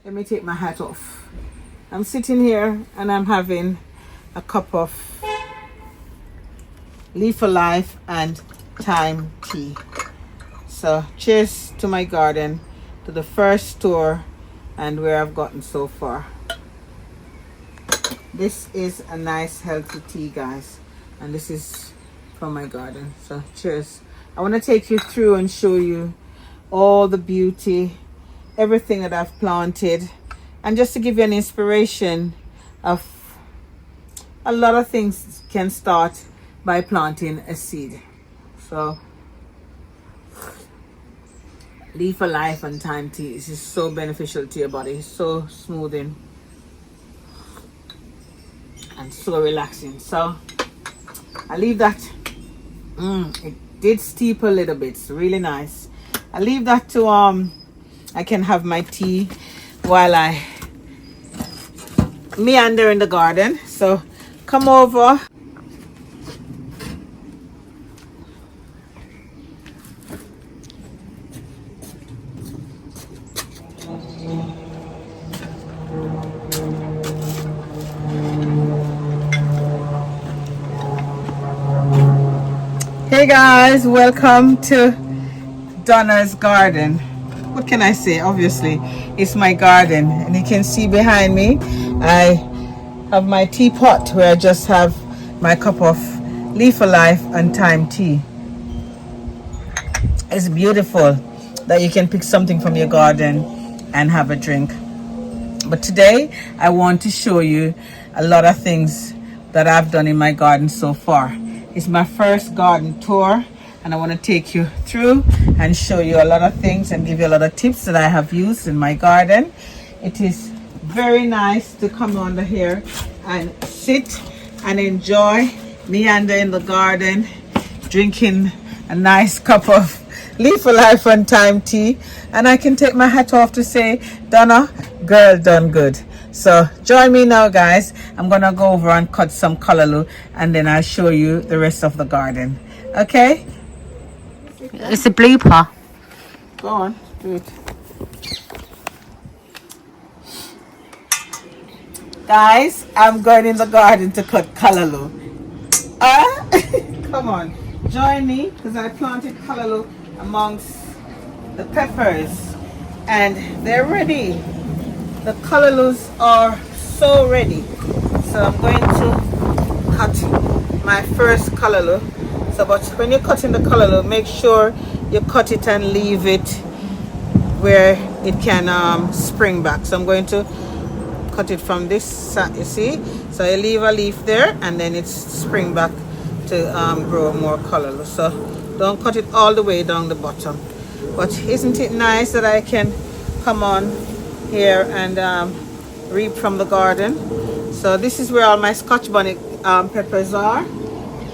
Let me take my hat off. I'm sitting here and I'm having a cup of Leaf of Life and thyme tea. So cheers to my garden, to the first store and where I've gotten so far. This is a nice healthy tea, guys, and this is from my garden. So cheers. I want to take you through and show you all the beauty, everything that I've planted, and just to give you an inspiration of a lot of things can start by planting a seed. So Leaf of Life and thyme tea is just so beneficial to your body. It's so smoothing and so relaxing. So I leave that. It did steep a little bit. It's really nice. I leave that to I can have my tea while I meander in the garden. So come over. Hey guys, welcome to Donna's garden. What can I say? Obviously it's my garden, and you can see behind me I have my teapot where I just have my cup of Leaf of Life and thyme tea. It's beautiful that you can pick something from your garden and have a drink. But today I want to show you a lot of things that I've done in my garden so far. It's my first garden tour, and I want to take you through and show you a lot of things and give you a lot of tips that I have used in my garden. It is very nice to come under here and sit and enjoy, meander in the garden, drinking a nice cup of Leaf of Life and thyme tea, and I can take my hat off to say, Donna, girl done good. So join me now, guys. I'm gonna go over and cut some callaloo, and then I'll show you the rest of the garden. Okay? It's a blooper. Go on, do it. Guys, I'm going in the garden to cut callaloo. Come on, join me, because I planted callaloo amongst the peppers, and they're ready. The callaloos are so ready. So I'm going to cut my first callaloo. So, but when you're cutting the callaloo, make sure you cut it and leave it where it can spring back. So I'm going to cut it from this side, you see. So I leave a leaf there, and then it's spring back to grow more callaloo. So don't cut it all the way down the bottom. But isn't it nice that I can come on here and reap from the garden? So this is where all my Scotch bonnet peppers are.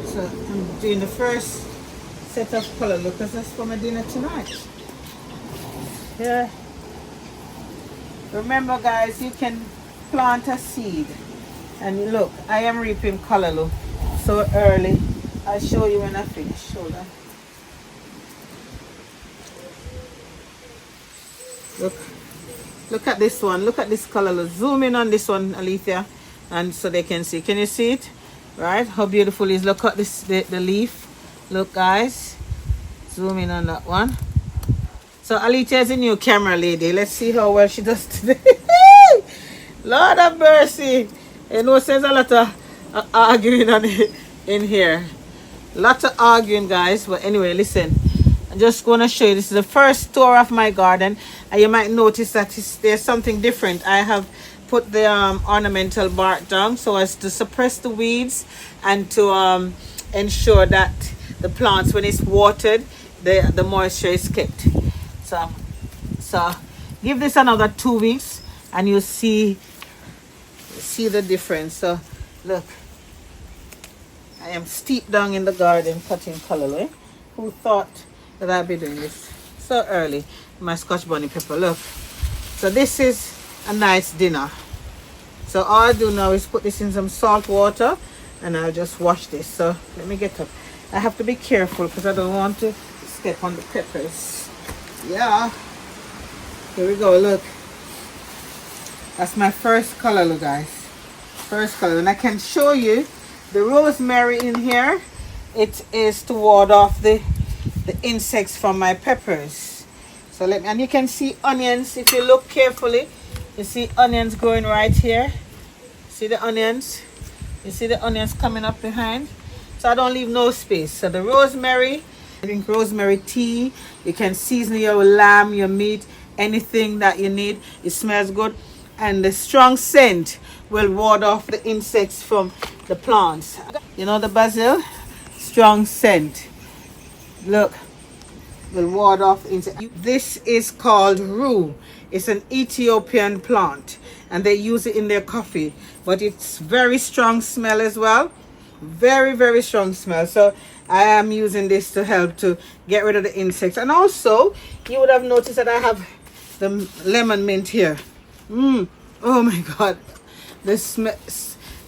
So I'm doing the first set of callaloo because that's for my dinner tonight. Yeah. Remember, guys, you can plant a seed. And look, I am reaping callaloo so early. I'll show you when I finish. Hold on. Look at this one. Look at this callaloo. Zoom in on this one, Alethea, and so they can see. Can you see it? Right? How beautiful it is. Look at this, the leaf. Look, guys. Zoom in on that one. So Alethea is a new camera lady. Let's see how well she does today. Lord have mercy. You know, there's a lot of arguing on it in here. Lots of arguing, guys. But anyway, listen. I'm just going to show you. This is the first tour of my garden, and you might notice that there's something different. I have put the ornamental bark down so as to suppress the weeds and to ensure that the plants, when it's watered, the moisture is kept. So give this another 2 weeks and you'll see the difference. So look, I am steep down in the garden cutting callaloo. Who thought that I'd be doing this so early? My Scotch bonnet pepper, look. So this is a nice dinner. So all I do now is put this in some salt water, and I'll just wash this. So let me get up. I have to be careful because I don't want to step on the peppers. Yeah. Here we go, look. That's my first color, look guys. First color. And I can show you the rosemary in here. It is to ward off the insects from my peppers. So and you can see onions if you look carefully. You see onions growing right here. See the onions? You see the onions coming up behind? So I don't leave no space. So the rosemary, I drink rosemary tea. You can season your lamb, your meat, anything that you need. It smells good. And the strong scent will ward off the insects from the plants. You know the basil? Strong scent. Look, will ward off insects. This is called rue. It's an Ethiopian plant and they use it in their coffee. But it's very strong smell as well. Very, very strong smell. So I am using this to help to get rid of the insects. And also, you would have noticed that I have the lemon mint here. Oh my God, the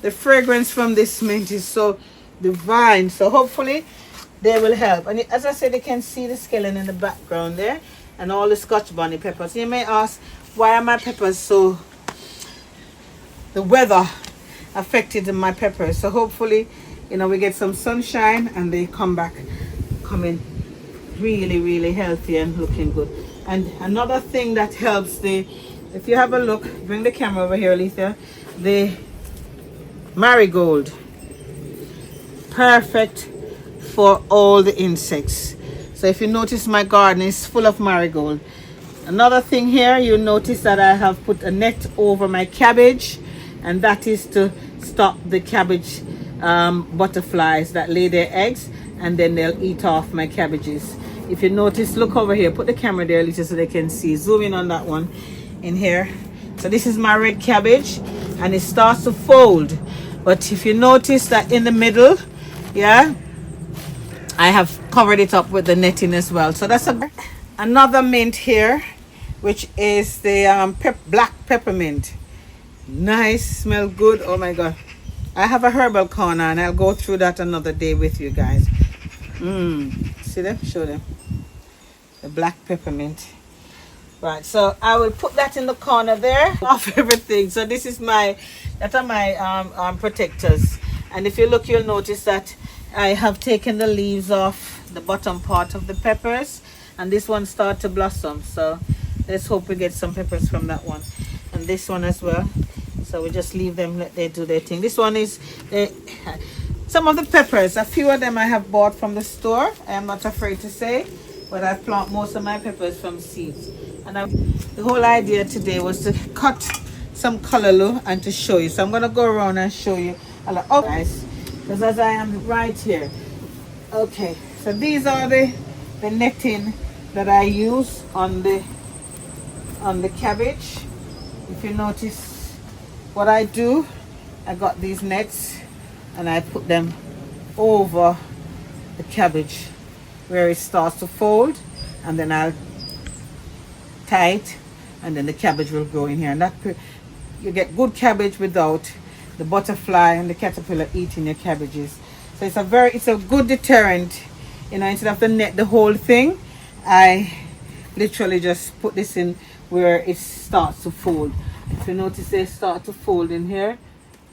fragrance from this mint is so divine. So hopefully they will help. And as I said, you can see the skeleton in the background there and all the Scotch bonnet peppers. You may ask, why are my peppers so, the weather affected my peppers? So hopefully, you know, we get some sunshine and they come back coming really, really healthy and looking good. And another thing that helps if you have a look, bring the camera over here, Alethea, the marigold, perfect for all the insects. So if you notice, my garden is full of marigold. Another thing here, you notice that I have put a net over my cabbage, and that is to stop the cabbage butterflies that lay their eggs and then they'll eat off my cabbages. If you notice, look over here, put the camera there, Lisa, so they can see. Zoom in on that one in here. So this is my red cabbage and it starts to fold, but if you notice that in the middle, yeah, I have covered it up with the netting as well. So that's another mint here, which is the black peppermint. Nice, smell good. Oh my God, I have a herbal corner and I'll go through that another day with you guys. See them? Show them the black peppermint. Right, so I will put that in the corner there off everything. So this is that are my protectors. And if you look, you'll notice that I have taken the leaves off the bottom part of the peppers, and this one start to blossom. So let's hope we get some peppers from that one, and this one as well. So we just leave them, let they do their thing. This one is some of the peppers. A few of them I have bought from the store. I am not afraid to say, but I plant most of my peppers from seeds. And the whole idea today was to cut some callaloo and to show you. So I'm gonna go around and show you a lot. Oh, guys, because as I am right here. Okay, so these are the netting that I use on the cabbage. If you notice what I do, I got these nets and I put them over the cabbage where it starts to fold, and then I'll tie it, and then the cabbage will grow in here, and that you get good cabbage without the butterfly and the caterpillar eating your cabbages. So it's a good deterrent. You know, instead of to net the whole thing, I literally just put this in where it starts to fold. If you notice, they start to fold in here,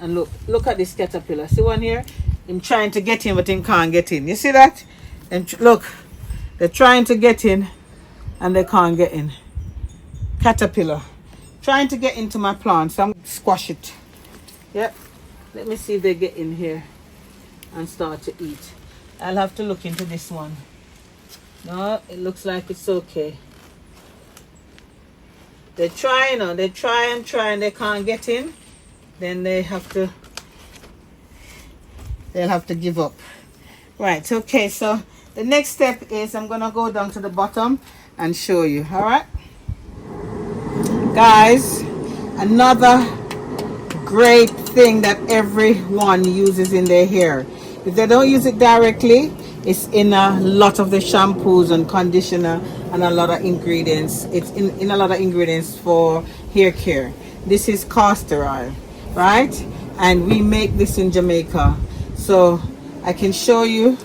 and look at this caterpillar. See one here? I'm trying to get in, but he can't get in. You see that? And look, they're trying to get in and they can't get in. Caterpillar trying to get into my plant, so I'm gonna squash it. Yep, let me see if they get in here and start to eat. I'll have to look into this one. No, it looks like it's okay. They're trying, they try and they can't get in, then they'll have to give up. Right, okay, so the next step is I'm gonna go down to the bottom and show you. All right, guys, another great thing that everyone uses in their hair. If they don't use it directly, it's in a lot of the shampoos and conditioner and a lot of ingredients. It's in a lot of ingredients for hair care. This is castor oil, right? And we make this in Jamaica. So I can show you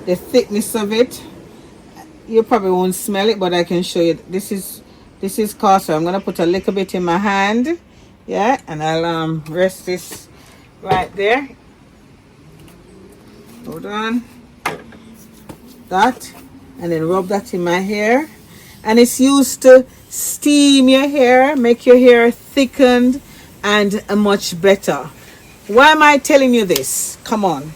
the thickness of it. You probably won't smell it, but I can show you. This is castor. I'm gonna put a little bit in my hand, Yeah, and I'll rest this right there. Hold on. That, and then rub that in my hair. And it's used to steam your hair, make your hair thickened and much better. Why am I telling you this? Come on.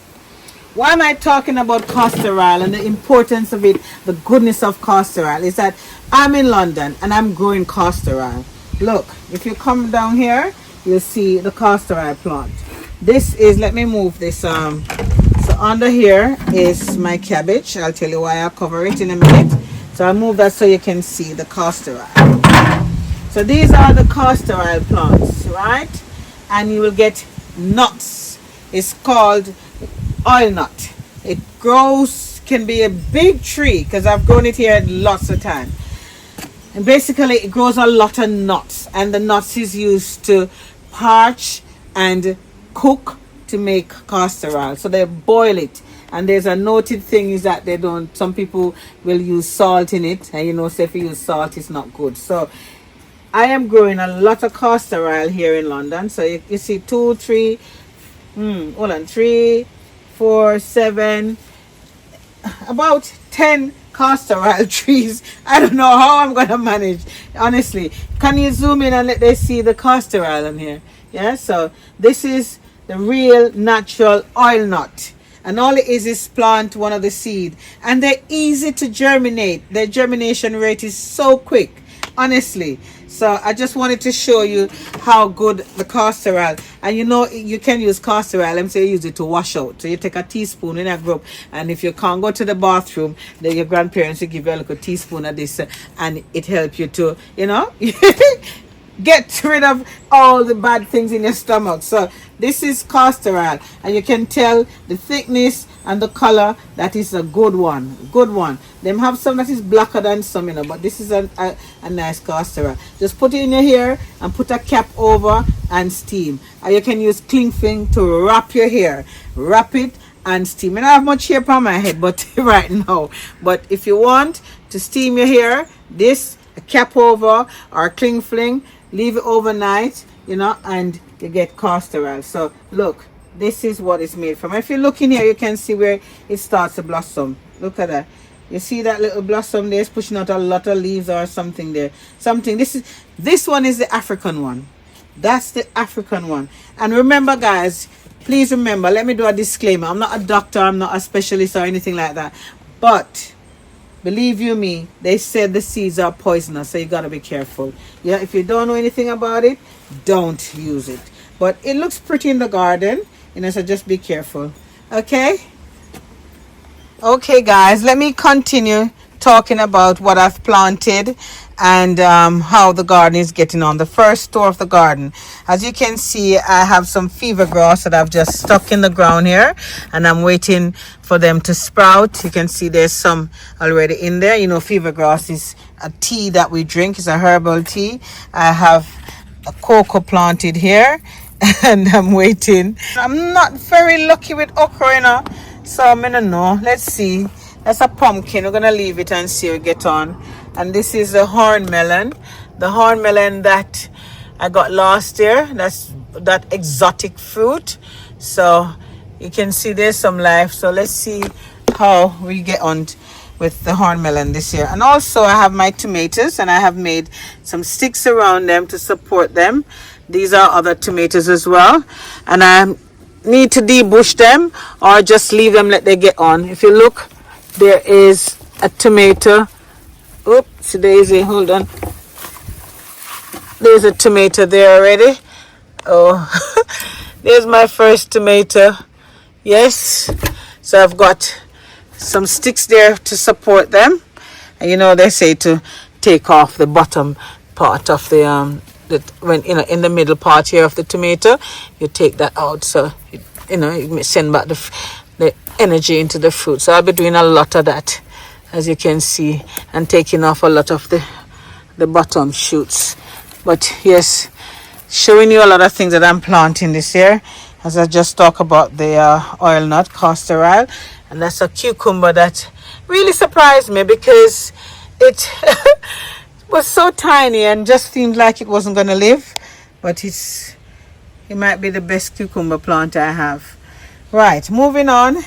Why am I talking about castor oil and the importance of it, the goodness of castor oil? Is that I'm in London and I'm growing castor oil. Look, if you come down here, you'll see the castor oil plant. This is, let me move this. So under here is my cabbage. I'll tell you why I'll cover it in a minute. So I'll move that so you can see the castor oil. So these are the castor oil plants, right? And you will get nuts. It's called oil nut. It grows, can be a big tree because I've grown it here lots of time. And basically it grows a lot of nuts, and the nuts is used to parch and cook to make castor oil. So they boil it, and there's a noted thing is that they don't, some people will use salt in it, and you know, say if you use salt it's not good. So I am growing a lot of castor oil here in London. So you see 2, 3, hold on, 3, 4, 7, about 10 castor oil trees. I don't know how I'm gonna manage, honestly. Can you zoom in and let they see the castor oil in here? Yeah, so this is the real natural oil nut, and all it is plant one of the seed, and they're easy to germinate. Their germination rate is so quick, honestly. So I just wanted to show you how good the castor oil, and you know you can use castor oil. Let me say you use it to wash out. So you take a teaspoon in a group, and if you can't go to the bathroom, then your grandparents will give you a little teaspoon of this, and it helps you to, you know, get rid of all the bad things in your stomach. So this is castor oil, and you can tell the thickness and the color that is a good one. Them have some that is blacker than some, you know, but this is a nice castor oil. Just put it in your hair and put a cap over and steam. And you can use cling film to wrap your hair, wrap it and steam. I don't have much hair on my head but right now, but if you want to steam your hair, this, a cap over or a cling film, leave it overnight, you know, and you get castor oil. So look, this is what it's made from. If you look in here, you can see where it starts to blossom. Look at that. You see that little blossom there? It's pushing out a lot of leaves or something there. This one is the African one. That's the African one. And remember, guys, please remember, let me do a disclaimer. I'm not a doctor, I'm not a specialist or anything like that. But believe you me, they said the seeds are poisonous, so you gotta be careful. Yeah, if you don't know anything about it, don't use it. But it looks pretty in the garden, you know, so just be careful. Okay guys, let me continue talking about what I've planted and how the garden is getting on. The first tour of the garden, as you can see, I have some fever grass that I've just stuck in the ground here, and I'm waiting for them to sprout. You can see there's some already in there. You know, fever grass is a tea that we drink. It's a herbal tea. I have a cocoa planted here and I'm waiting. I'm not very lucky with okra, you know, so I don't know. Let's see. That's a pumpkin. We're gonna leave it and see how we get on. And this is the horn melon. The horn melon that I got last year. That's that exotic fruit. So you can see there's some life. So let's see how we get on with the horn melon this year. And also I have my tomatoes, and I have made some sticks around them to support them. These are other tomatoes as well, and I need to debush them or just leave them, let they get on. If you look, there is a tomato. Oops, Daisy, hold on. There's a tomato there already. Oh, there's my first tomato. Yes, so I've got some sticks there to support them. And you know, they say to take off the bottom part of the when, you know, in the middle part here of the tomato, you take that out, so you know, you send back the energy into the fruit. So I'll be doing a lot of that, as you can see, and taking off a lot of the bottom shoots. But yes, showing you a lot of things that I'm planting this year, as I just talk about the oil nut, castor oil. And that's a cucumber that really surprised me because it was so tiny and just seemed like it wasn't going to live. but it might be the best cucumber plant I have. Right, moving on.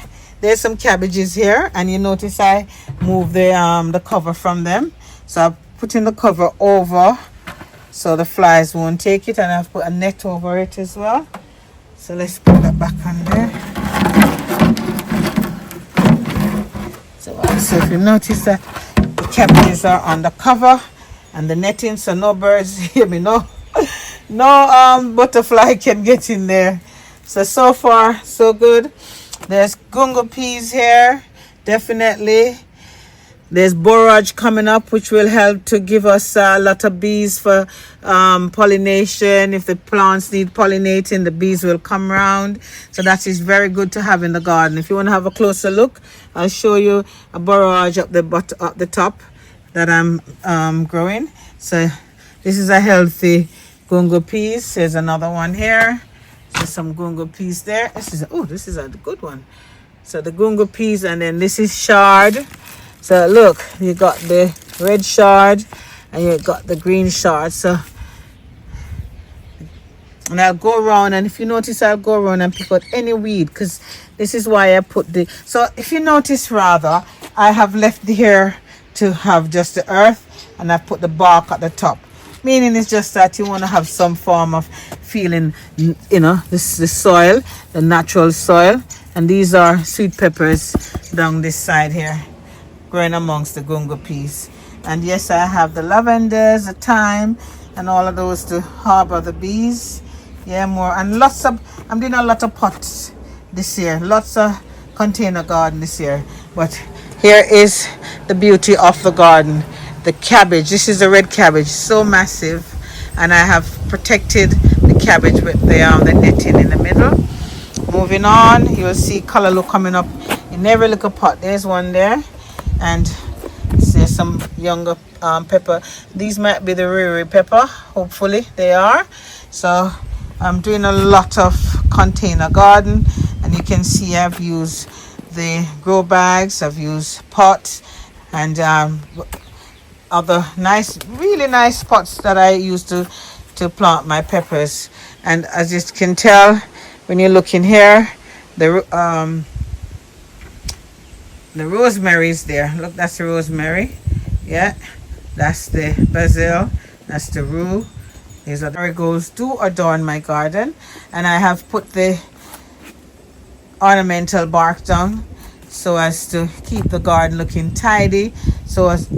There's some cabbages here, and you notice I moved the cover from them. So I'm putting the cover over so the flies won't take it, and I've put a net over it as well. So let's put that back on there. So if you notice that the cabbages are on the cover and the netting, so no birds, hear me, no butterfly can get in there. So far so good. There's gungo peas here, definitely. There's borage coming up, which will help to give us a lot of bees for pollination. If the plants need pollinating, the bees will come around. So that is very good to have in the garden. If you want to have a closer look, I'll show you a borage up the top that I'm growing. So this is a healthy gungo peas. There's another one here. There's some gungo peas there. This is a good one. So the gungo peas, and then this is chard. So look, you got the red chard and you got the green chard. So, and I'll go around, and if you notice, I'll go around and pick out any weed, because this is why I put so if you notice, rather, I have left here to have just the earth, and I put the bark at the top. Meaning it's just that you want to have some form of feeling, you know, the soil, the natural soil. And these are sweet peppers down this side here, growing amongst the gungo peas. And yes, I have the lavenders, the thyme, and all of those to harbor the bees. Yeah, more, and lots of, I'm doing a lot of pots this year, lots of container garden this year. But here is the beauty of the garden, the cabbage. This is the red cabbage, so massive, and I have protected the cabbage with the netting in the middle. Moving on, you'll see callaloo coming up in every little pot. There's one there, and there's some younger pepper. These might be the riri pepper, hopefully they are. So I'm doing a lot of container garden, and you can see I've used the grow bags, I've used pots, and other nice, really nice pots that I use to plant my peppers. And as you can tell, when you look in here, the rosemary is there. Look, that's the rosemary. Yeah, that's the basil, that's the rue. These are the marigolds do adorn my garden, and I have put the ornamental bark down so as to keep the garden looking tidy. So as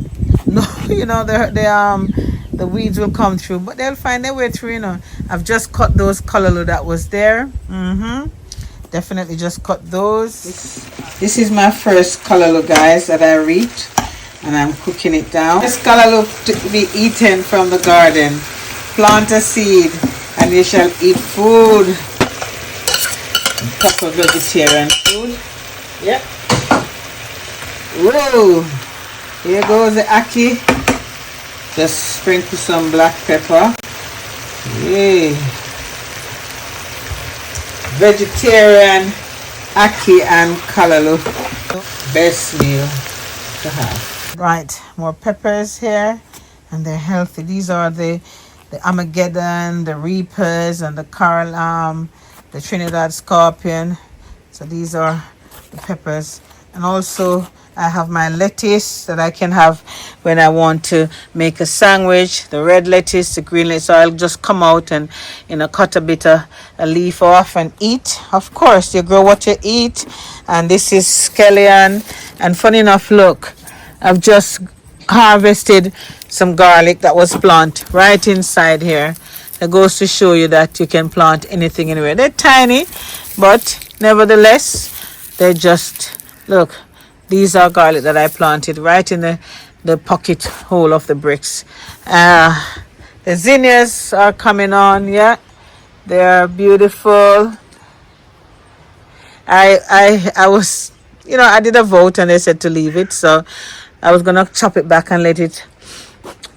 no, you know, the weeds will come through, but they'll find their way through. You know, I've just cut those callaloo that was there. Definitely just cut those. This is my first callaloo, guys, that I reaped, and I'm cooking it down. This callaloo to be eaten from the garden. Plant a seed, and you shall eat food. Proper vegetarian food. Yep. Whoa! Here goes the ackee. Just sprinkle some black pepper. Yay! Vegetarian ackee and callaloo. Best meal to have. Right, more peppers here, and they're healthy. These are the Armageddon, the Reapers, and the the Trinidad Scorpion. So these are the peppers. And also I have my lettuce that I can have when I want to make a sandwich. The red lettuce, the green lettuce. So I'll just come out and, you know, cut a bit of a leaf off and eat. Of course, you grow what you eat. And this is scallion. And funny enough, look, I've just harvested some garlic that was planted right inside here. That goes to show you that you can plant anything anywhere. They're tiny, but nevertheless, they're just, look, these are garlic that I planted right in the pocket hole of the bricks. The zinnias are coming on, yeah. They are beautiful. I was, you know, I did a vote and they said to leave it, so I was gonna chop it back and let it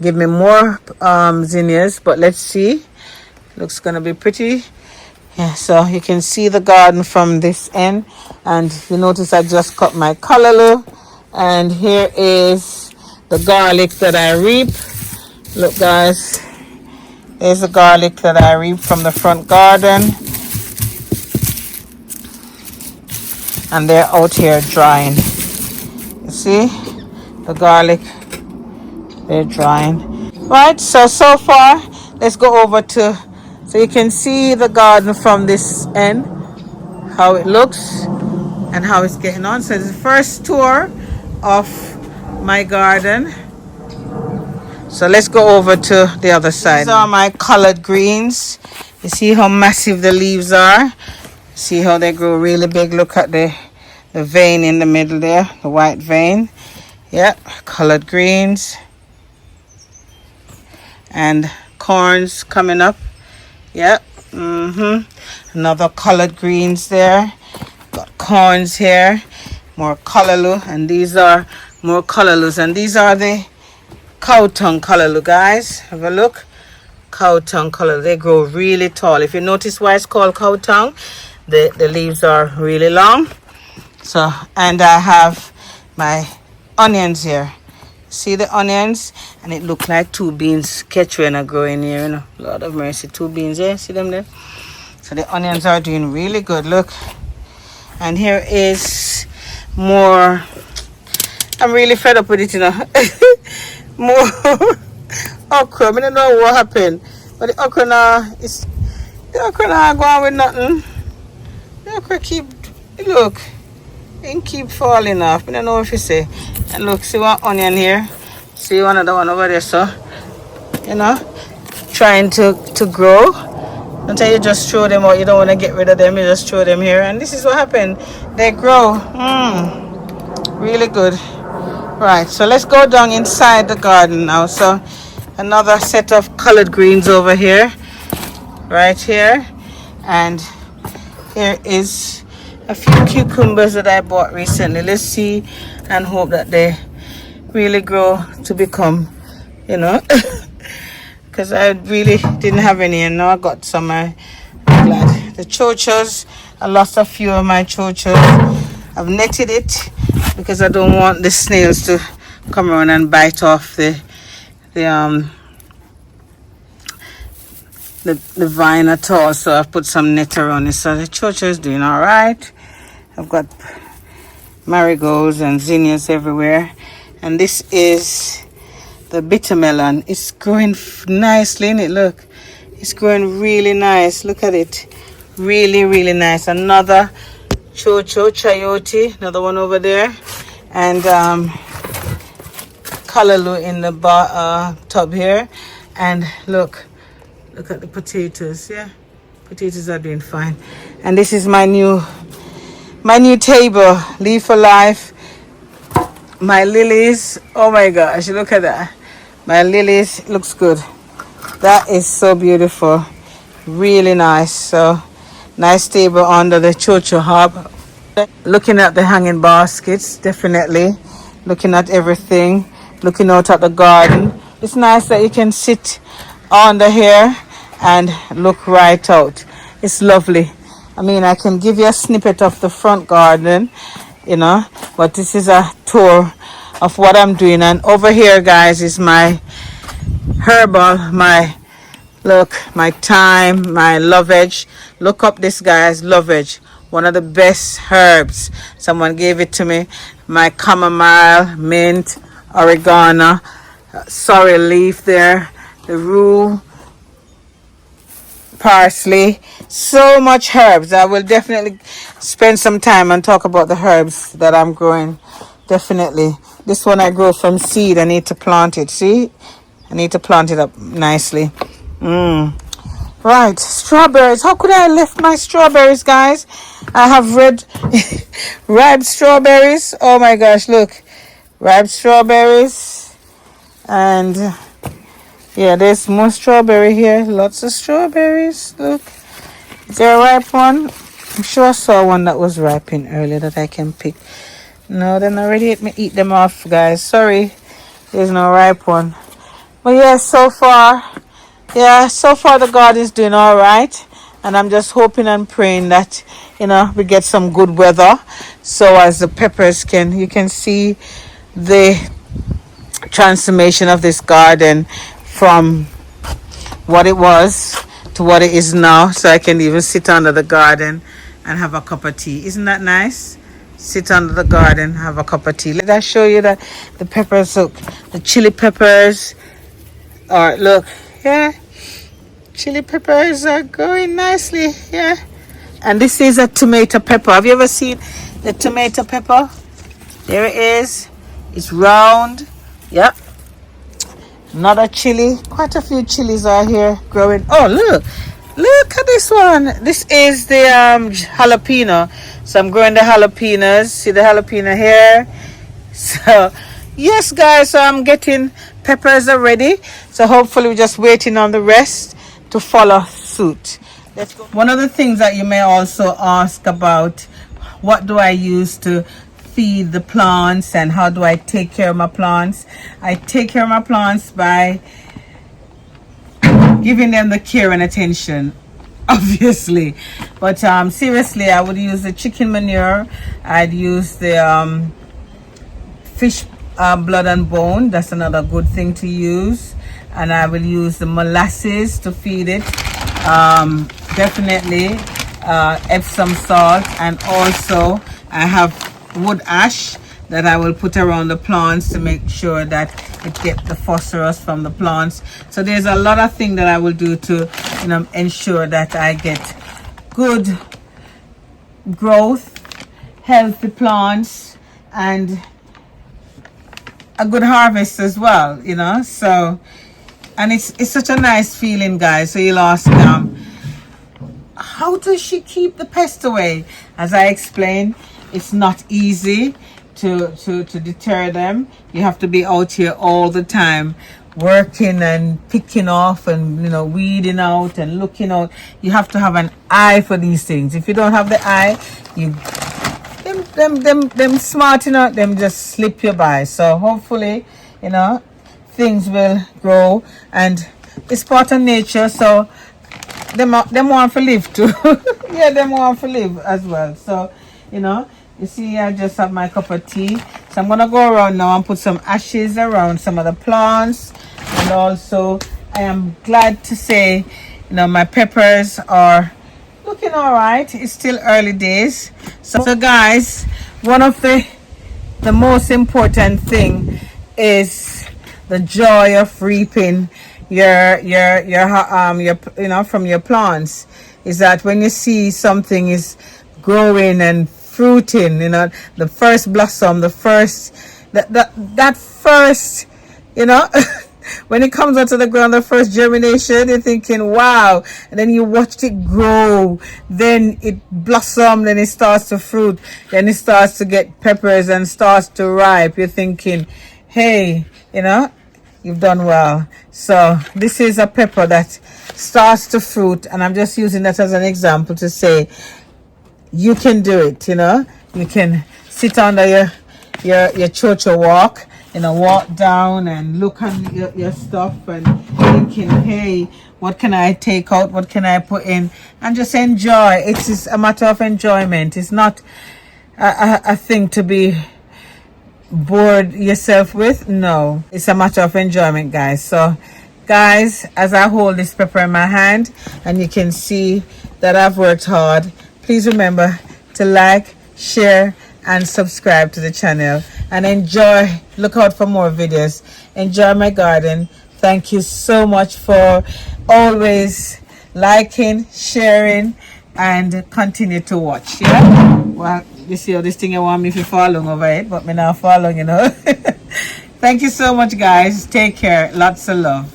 give me more zinnias, but let's see. Looks gonna be pretty. Yeah, so you can see the garden from this end, and you notice I just cut my callaloo, and here is the garlic that I reap. Look, guys, There's the garlic that I reaped from the front garden. And they're out here drying. You see? The garlic, they're drying. Right, so far, let's go over to, so you can see the garden from this end, how it looks and how it's getting on. So it's the first tour of my garden. So let's go over to the other side. These are my collard greens. You see how massive the leaves are? See how they grow really big? Look at the vein in the middle there, the white vein. Yep, collard greens. And corns coming up. Yep. Another collard greens there. Got corns here. More callaloo. And these are more callaloos. And these are the cow tongue callaloo, guys. Have a look. Cow tongue callaloo. They grow really tall. If you notice why it's called cow tongue, the leaves are really long. So, and I have my onions here. See the onions? And it look like two beans catch when I grow in here, you know. Lord of mercy, two beans there. See them there? So the onions are doing really good. Look. And here is more. I'm really fed up with it, you know. More okra. I don't know what happened. But the okra now is the okra now going with nothing. The okra keep look. It keep falling off. I don't know if you say. And look, see one onion here. See one other one over there, so you know, trying to grow. Until you just throw them out, you don't want to get rid of them, you just throw them here. And this is what happened. They grow. Really good. Right, so let's go down inside the garden now. So another set of collard greens over here. Right here. And here is a few cucumbers that I bought recently. Let's see and hope that they really grow to become, you know, because I really didn't have any, and now I got some. I'm glad. The chochos, I lost a few of my chochos. I've netted it because I don't want the snails to come around and bite off the vine at all. So I've put some net around it. So the chocho is doing all right. I've got marigolds and zinnias everywhere. And this is the bitter melon. It's growing nicely, isn't it? Look, it's growing really nice. Look at it. Really, really nice. Another chayote, another one over there. And callaloo in the tub here. And look at the potatoes. Yeah, potatoes are doing fine. And this is my new table, Leaf for Life. My lilies, oh my gosh, look at that. My lilies, looks good. That is so beautiful. Really nice. So nice table under the chocho hob. Looking at the hanging baskets, definitely. Looking at everything. Looking out at the garden. It's nice that you can sit under here and look right out. It's lovely. I mean, I can give you a snippet of the front garden, you know, but this is a tour of what I'm doing. And over here, guys, is my herbal, my thyme, my lovage. Look up this, guys, lovage. One of the best herbs. Someone gave it to me. My chamomile, mint, oregano, sorrel leaf there, the rue, parsley, so much herbs. I will definitely spend some time and talk about the herbs that I'm growing. Definitely. This one I grow from seed. I need to plant it. See? I need to plant it up nicely. Right. Strawberries. How could I have left my strawberries, guys? I have ripe strawberries. Oh my gosh, look. Ripe strawberries. And yeah, there's more strawberry here. Lots of strawberries. Look. Is there a ripe one? I'm sure I saw one that was ripening earlier that I can pick. No, then already eat them off, guys. Sorry. There's no ripe one. But yeah, so far the garden is doing all right. And I'm just hoping and praying that, you know, we get some good weather. So as the peppers you can see the transformation of this garden from what it was to what it is now, so I can even sit under the garden and have a cup of tea. Isn't that nice? Sit under the garden, have a cup of tea. Let us show you that the peppers, look, the chili peppers are, look, yeah, chili peppers are growing nicely, yeah. And this is a tomato pepper. Have you ever seen the tomato pepper? There it is. It's round. Yep. Another chili. Quite a few chilies are here growing. Oh, look. Look at this one. This is the jalapeno. So I'm growing the jalapenos. See the jalapeno here? So, yes, guys. So I'm getting peppers already. So hopefully we're just waiting on the rest to follow suit. Let's go. One of the things that you may also ask about, what do I use to feed the plants and how do I take care of my plants? I take care of my plants by giving them the care and attention, obviously. But seriously, I would use the chicken manure. I'd use the fish blood and bone. That's another good thing to use. And I will use the molasses to feed it. Definitely Epsom salt, and also I have wood ash that I will put around the plants to make sure that it gets the phosphorus from the plants. So there's a lot of things that I will do to, you know, ensure that I get good growth, healthy plants, and a good harvest as well, you know. So, and it's such a nice feeling, guys. So you'll ask, how does she keep the pest away? As I explained, it's not easy to deter them. You have to be out here all the time, working and picking off and, you know, weeding out and looking out. You have to have an eye for these things. If you don't have the eye, you them smart enough, them just slip you by. So hopefully, you know, things will grow, and it's part of nature. So them want to live too. Yeah, them want to live as well. So, you know, you see, I just have my cup of tea. So I'm gonna go around now and put some ashes around some of the plants. And also, I am glad to say, you know, my peppers are looking all right. It's still early days. So guys, one of the most important thing is the joy of reaping your you know, from your plants, is that when you see something is growing and fruiting, you know, the first blossom, the first that first, you know, when it comes out of the ground, the first germination, you're thinking, wow. And then you watched it grow, then it blossomed, then it starts to fruit, then it starts to get peppers and starts to ripe. You're thinking, hey, you know, you've done well. So this is a pepper that starts to fruit, and I'm just using that as an example to say you can do it. You know, you can sit under your chocho walk, you know, walk down and look on your stuff and thinking, hey, what can I take out, what can I put in, and just enjoy. It's a matter of enjoyment. It's not a thing to be bored yourself with. No, it's a matter of enjoyment, guys. So guys, as I hold this pepper in my hand and you can see that I've worked hard, please remember to like, share, and subscribe to the channel, and enjoy. Look out for more videos. Enjoy my garden. Thank you so much for always liking, sharing, and continue to watch. Yeah, well, you see how this thing you want me to fall along over it, but me not fall along, you know. Thank you so much, guys. Take care. Lots of love.